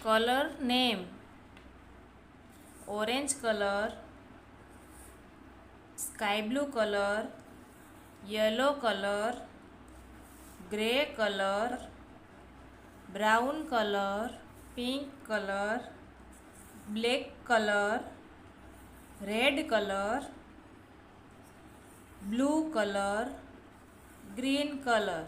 color name: orange color, sky blue color, yellow color, grey color, brown color, pink color, black color, red color, blue color, green color.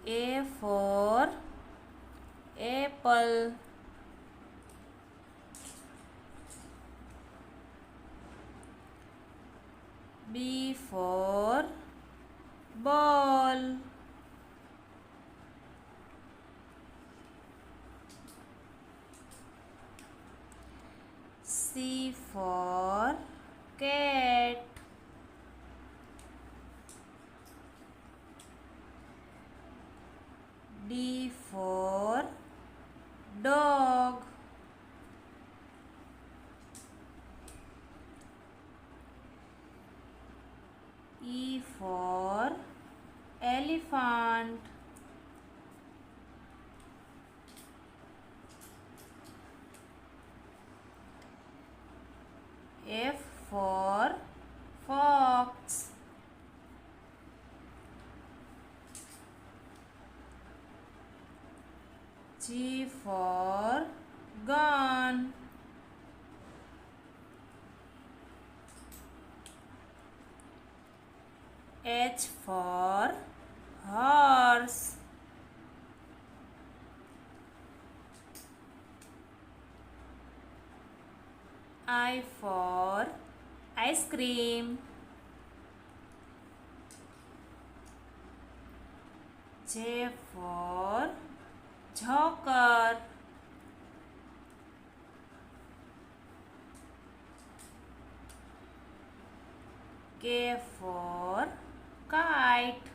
A for apple. B for ball. C for cat. D for dog. E for elephant. F for fox. G for gun. H for horse. I for ice cream. J for joker. K for kite.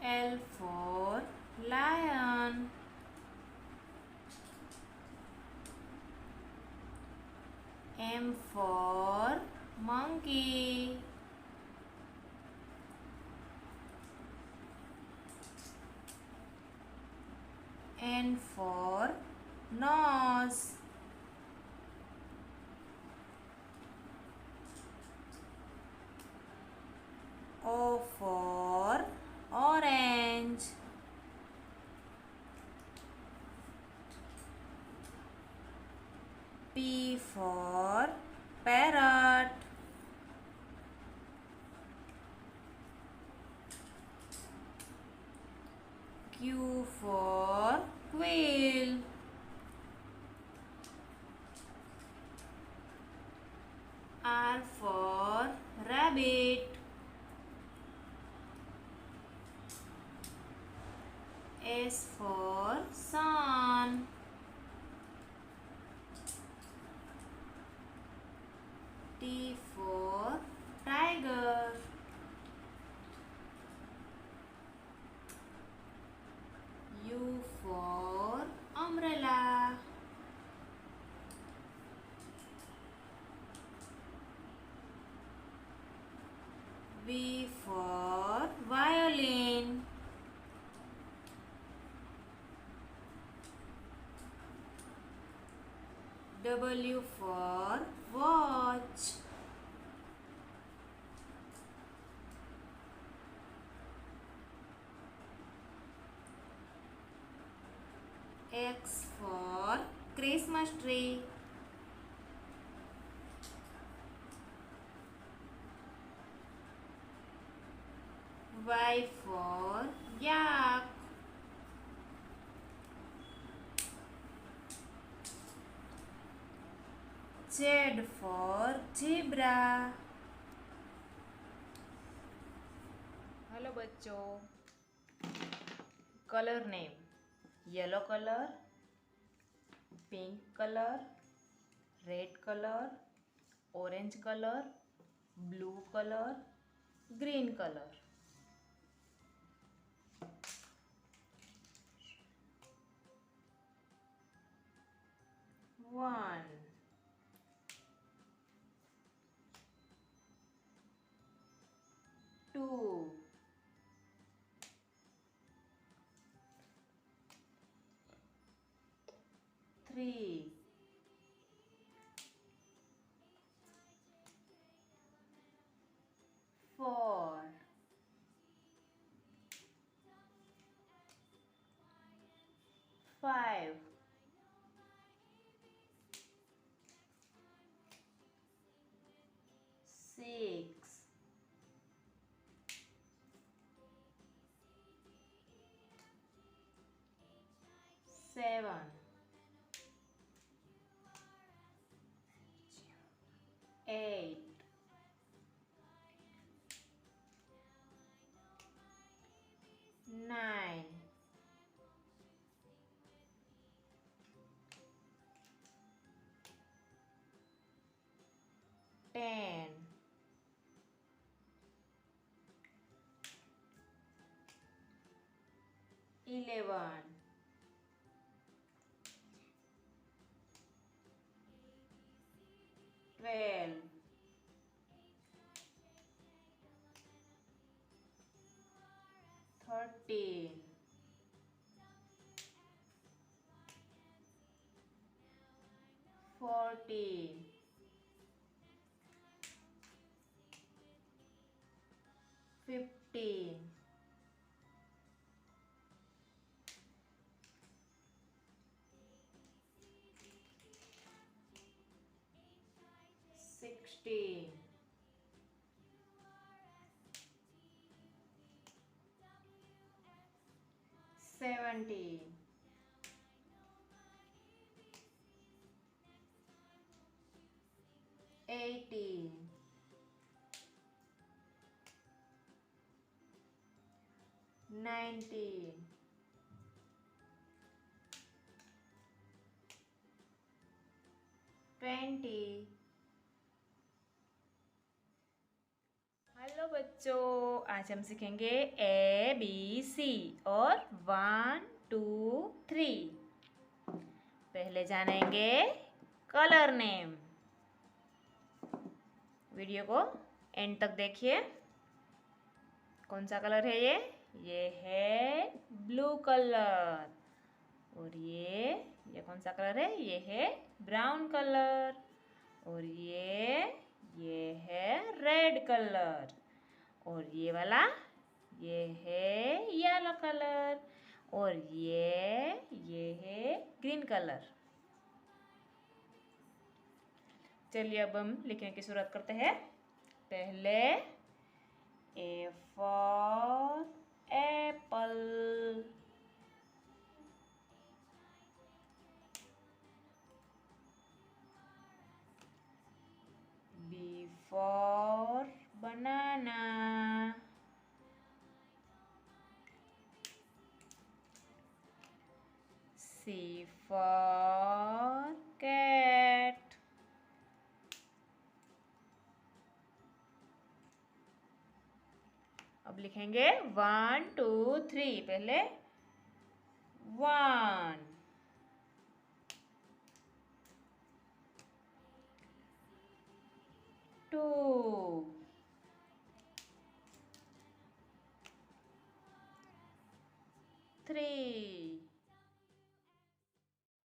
L for lion. M for monkey. N for nose. O for orange. P for parrot. Q for quail. R for rabbit. S for sun. T for tiger. U for umbrella. V for violin. W for watch. X for Christmas tree. Y for yak. Z for zebra. Hello बच्चों, colour name: yellow colour, pink colour, red colour, orange colour, blue colour, green colour. 1, 2, 3, 4, 5, 6, 7, 8, 9, 10, 11, 12, 13, 14, 15, 16, 17, 18, 19, 20। Hello बच्चों, आज हम सीखेंगे A B C और 1 2 3। पहले जानेंगे colour name. Video को and तक देखिए। कौन सा कलर है ये है ब्लू कलर। और ये कौन सा कलर है, ये है ब्राउन कलर। और ये है रेड कलर। और ये वाला ये है येलो कलर। और ये है ग्रीन कलर। चलिए अब हम लिखने की शुरुआत करते हैं। पहले A for apple, B for banana, C for cat, अब लिखेंगे 1 2 3। पहले 1, 2, 3,